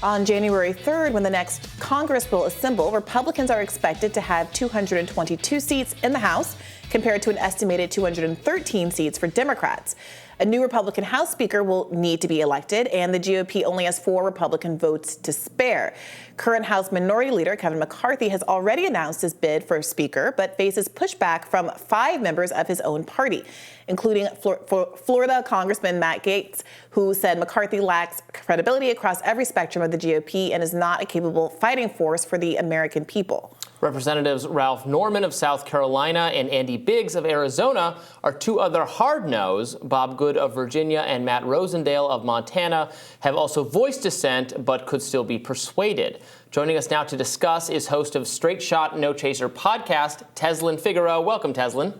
On January 3rd, when the next Congress will assemble, Republicans are expected to have 222 seats in the House, compared to an estimated 213 seats for Democrats. A new Republican House Speaker will need to be elected, and the GOP only has 4 Republican votes to spare. Current House Minority Leader Kevin McCarthy has already announced his bid for Speaker, but faces pushback from 5 members of his own party, including Florida Congressman Matt Gaetz, who said McCarthy lacks credibility across every spectrum of the GOP and is not a capable fighting force for the American people. Representatives Ralph Norman of South Carolina and Andy Biggs of Arizona are 2 other hard no's. Bob Good of Virginia and Matt Rosendale of Montana have also voiced dissent, but could still be persuaded. Joining us now to discuss is host of Straight Shot No Chaser podcast, Tezlyn Figaro. Welcome, Tezlyn.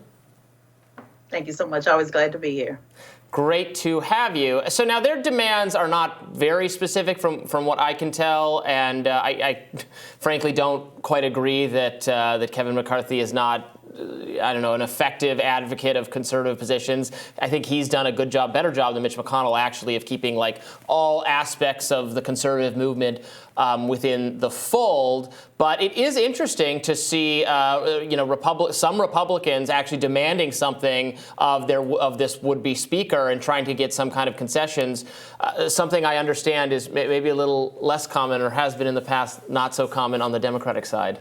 Thank you so much. Always glad to be here. Great to have you. So now their demands are not very specific from what I can tell, and I frankly don't quite agree that Kevin McCarthy is not, an effective advocate of conservative positions. I think he's done a good job, better job than Mitch McConnell, actually, of keeping all aspects of the conservative movement within the fold. But it is interesting to see, some Republicans actually demanding something of this would-be speaker and trying to get some kind of concessions. Something I understand is maybe a little less common, or has been in the past, not so common on the Democratic side.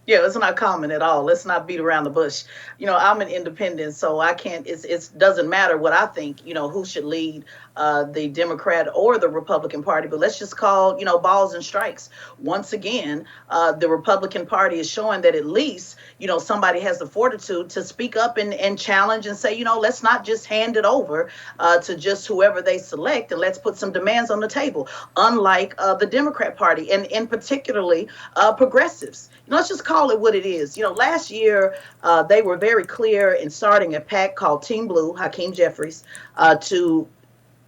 Yeah, it's not common at all. Let's not beat around the bush. I'm an independent, so I can't, it doesn't matter what I think, who should lead the Democrat or the Republican Party. But let's just call, balls and strikes. Once again, the Republican Party is showing that at least, somebody has the fortitude to speak up and challenge and say, let's not just hand it over to just whoever they select, and let's put some demands on the table, unlike the Democrat Party and particularly progressives. Let's just call it what it is. Last year, they were very clear in starting a pact called Team Blue, Hakeem Jeffries, to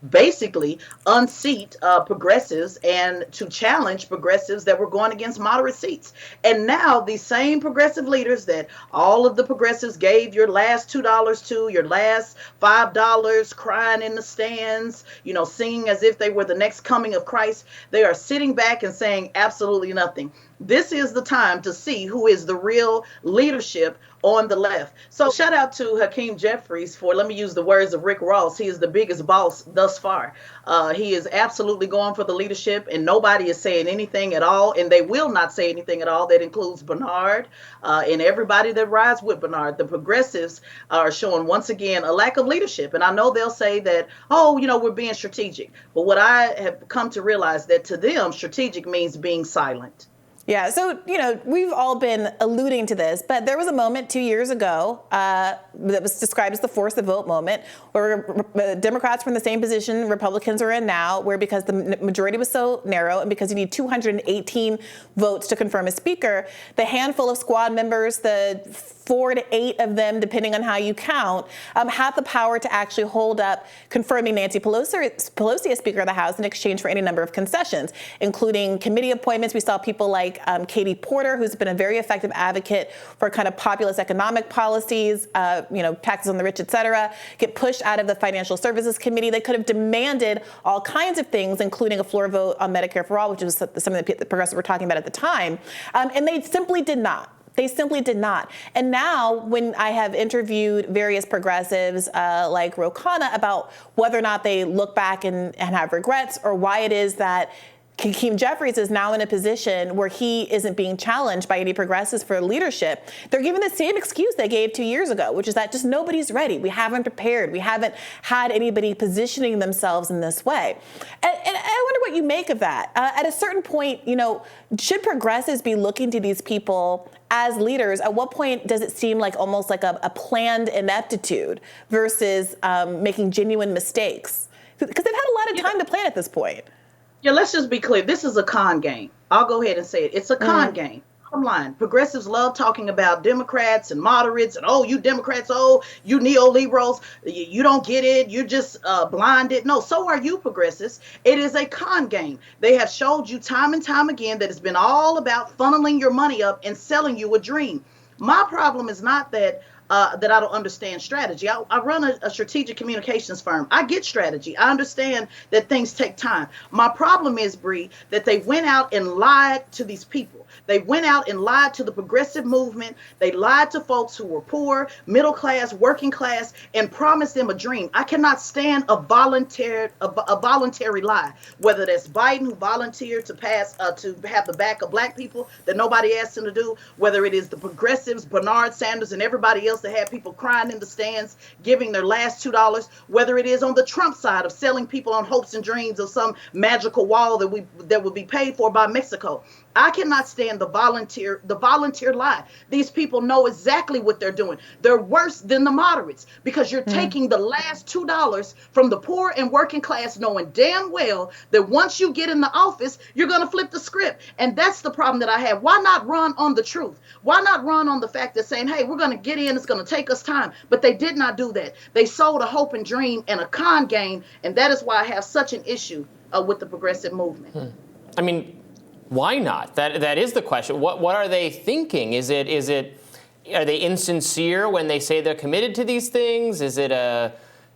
basically unseat progressives and to challenge progressives that were going against moderate seats. And now these same progressive leaders that all of the progressives gave your last $2 to, your last $5, crying in the stands, singing as if they were the next coming of Christ, they are sitting back and saying absolutely nothing. This is the time to see who is the real leadership on the left. So shout out to Hakeem Jeffries for, let me use the words of Rick Ross, he is the biggest boss thus far. He is absolutely going for the leadership, and nobody is saying anything at all, and they will not say anything at all. That includes Bernard and everybody that rides with Bernard. The progressives are showing once again a lack of leadership, and I know they'll say that, we're being strategic. But what I have come to realize that to them, strategic means being silent. Yeah, so, we've all been alluding to this, but there was a moment 2 years ago that was described as the force the vote moment, where Democrats were in the same position Republicans are in now, where because the majority was so narrow and because you need 218 votes to confirm a speaker, the handful of squad members, the 4 to 8 of them, depending on how you count, had the power to actually hold up confirming Nancy Pelosi as Speaker of the House in exchange for any number of concessions, including committee appointments. We saw people like Katie Porter, who's been a very effective advocate for kind of populist economic policies, taxes on the rich, et cetera, get pushed out of the Financial Services Committee. They could have demanded all kinds of things, including a floor vote on Medicare for all, which was something that the progressives were talking about at the time. And they simply did not. They simply did not. And now when I have interviewed various progressives like Ro Khanna about whether or not they look back and have regrets, or why it is that Hakeem Jeffries is now in a position where he isn't being challenged by any progressives for leadership, they're giving the same excuse they gave 2 years ago, which is that just nobody's ready. We haven't prepared. We haven't had anybody positioning themselves in this way. And I wonder what you make of that. At a certain point, should progressives be looking to these people as leaders? At what point does it seem like almost like a planned ineptitude versus making genuine mistakes? Because they've had a lot of time to plan at this point. Yeah, let's just be clear. This is a con game. I'll go ahead and say it. It's a con game. Bottom line, progressives love talking about Democrats and moderates and, you Democrats, you neoliberals, you don't get it. You're just blinded. No, so are you progressives. It is a con game. They have showed you time and time again that it's been all about funneling your money up and selling you a dream. My problem is not that that I don't understand strategy. I run a strategic communications firm. I get strategy. I understand that things take time. My problem is, Bree, that they went out and lied to these people. They went out and lied to the progressive movement. They lied to folks who were poor, middle class, working class, and promised them a dream. I cannot stand a voluntary lie, whether that's Biden, who volunteered to pass to have the back of black people that nobody asked him to do, whether it is the progressives, Bernard Sanders, and everybody else that had people crying in the stands, giving their last $2, whether it is on the Trump side of selling people on hopes and dreams of some magical wall that would be paid for by Mexico. I cannot stand the volunteer lie. These people know exactly what they're doing. They're worse than the moderates because you're taking the last $2 from the poor and working class, knowing damn well that once you get in the office, you're going to flip the script. And that's the problem that I have. Why not run on the truth? Why not run on the fact that saying, hey, we're going to get in, it's going to take us time. But they did not do that. They sold a hope and dream and a con game. And that is why I have such an issue with the progressive movement. I mean, why not? That is the question. What are they thinking? Are they insincere when they say they're committed to these things? Is it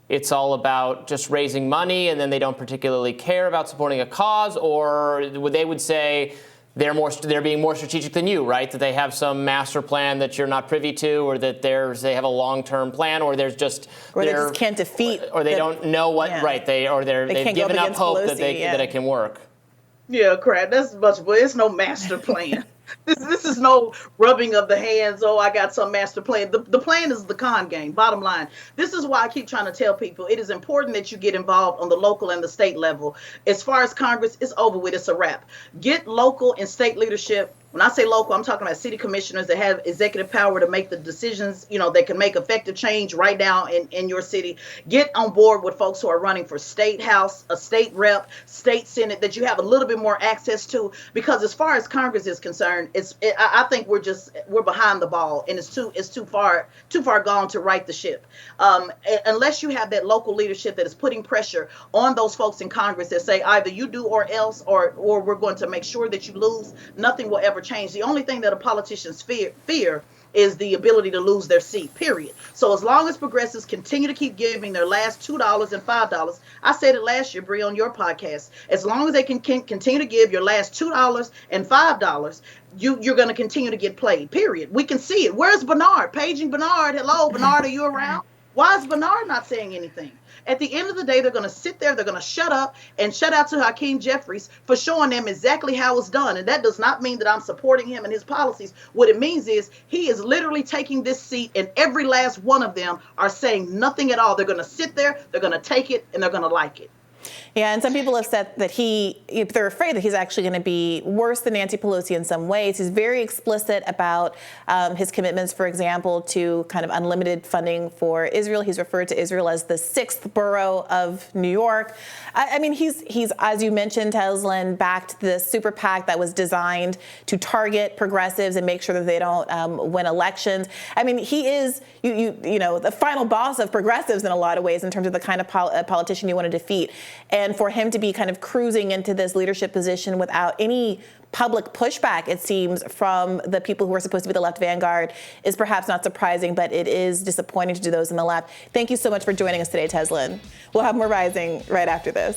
it's all about just raising money and then they don't particularly care about supporting a cause? Or they would say they're being more strategic than you, right? That they have some master plan that you're not privy to, or that they have a long-term plan, or they just can't defeat, or they don't know what they've given up hope that it can work. Yeah, crap. That's much, but it's no master plan. This is no rubbing of the hands. Oh, I got some master plan. The plan is the con game. Bottom line. This is why I keep trying to tell people it is important that you get involved on the local and the state level. As far as Congress, it's over with. It's a wrap. Get local and state leadership. When I say local, I'm talking about city commissioners that have executive power to make the decisions, that can make effective change right now in your city. Get on board with folks who are running for state house, a state rep, state senate, that you have a little bit more access to. Because as far as Congress is concerned, I think we're behind the ball, and it's too far gone to right the ship. Unless you have that local leadership that is putting pressure on those folks in Congress that say either you do or else, or we're going to make sure that you lose, nothing will ever change. The only thing that a politician's fear is the ability to lose their seat, period. So as long as progressives continue to keep giving their last $2 and $5, I said it last year, Bree, on your podcast, as long as they can continue to give your last $2 and $5, you're going to continue to get played, period. We can see it. Where's Bernard? Paging Bernard. Hello, Bernard, are you around? Why is Bernard not saying anything? At the end of the day, they're going to sit there, they're going to shut up and shut out to Hakeem Jeffries for showing them exactly how it's done. And that does not mean that I'm supporting him and his policies. What it means is he is literally taking this seat, and every last one of them are saying nothing at all. They're going to sit there, they're going to take it, and they're going to like it. Yeah, and some people have said that they're afraid that he's actually going to be worse than Nancy Pelosi in some ways. He's very explicit about his commitments, for example, to kind of unlimited funding for Israel. He's referred to Israel as the sixth borough of New York. I mean, he's, as you mentioned, Tezlyn, backed the super PAC that was designed to target progressives and make sure that they don't win elections. I mean, he is, the final boss of progressives in a lot of ways in terms of the kind of politician you want to defeat. And for him to be kind of cruising into this leadership position without any public pushback, it seems, from the people who are supposed to be the left vanguard is perhaps not surprising, but it is disappointing to those in the left. Thank you so much for joining us today, Tezlyn. We'll have more Rising right after this.